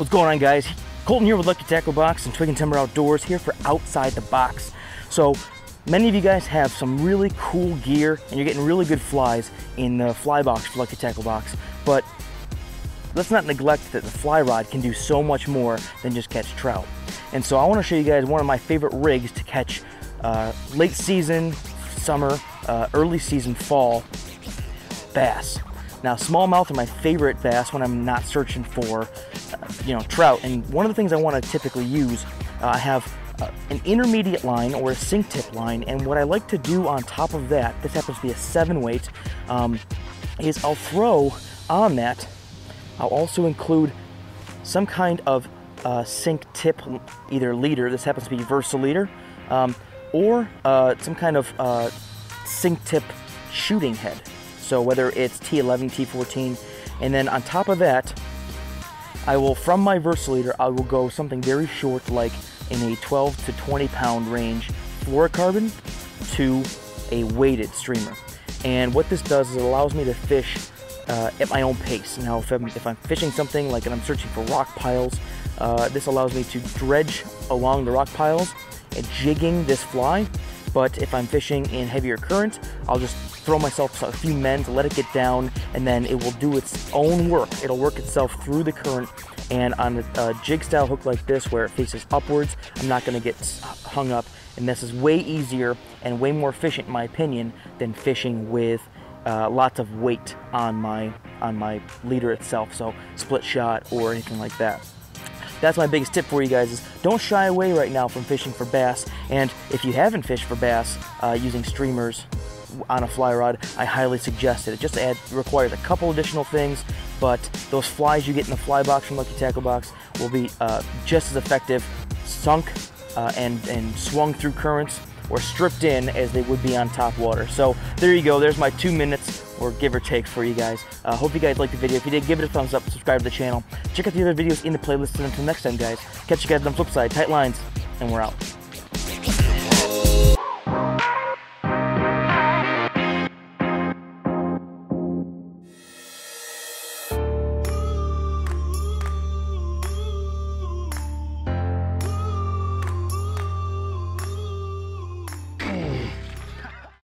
What's going on, guys? Colton here with Lucky Tackle Box and Twig and Timber Outdoors here for Outside the Box. So many of you guys have some really cool gear and you're getting really good flies in the fly box for Lucky Tackle Box, but let's not neglect that the fly rod can do so much more than just catch trout. And so I want to show you guys one of my favorite rigs to catch late season, summer, early season, fall bass. Now, smallmouth are my favorite bass when I'm not searching for, trout. And one of the things I want to typically use, I have an intermediate line or a sink tip line. And what I like to do on top of that, this happens to be a 7-weight, is I'll throw on that, I'll also include some kind of sink tip, either leader, this happens to be Versa leader, or some kind of sink tip shooting head. So whether it's T11, T14, and then on top of that, I will, from my Versa leader, I will go something very short, like in a 12 to 20 pound range, fluorocarbon to a weighted streamer. And what this does is it allows me to fish at my own pace. Now, if I'm fishing something like and I'm searching for rock piles, this allows me to dredge along the rock piles and jigging this fly. But if I'm fishing in heavier current, I'll just throw myself a few men to let it get down, and then it will do its own work. It'll work itself through the current, and on a jig style hook like this where it faces upwards, I'm not going to get hung up, and this is way easier and way more efficient in my opinion than fishing with lots of weight on my leader itself, so split shot or anything like that. That's my biggest tip for you guys, is don't shy away right now from fishing for bass. And if you haven't fished for bass using streamers on a fly rod, I highly suggest it. It just requires a couple additional things, but those flies you get in the fly box from Lucky Tackle Box will be just as effective sunk and swung through currents or stripped in as they would be on top water. So there you go, there's my 2 minutes or give or take for you guys. Hope you guys liked the video. If you did, give it a thumbs up, subscribe to the channel. Check out the other videos in the playlist, and until next time, guys, catch you guys on the flip side. Tight lines, and we're out.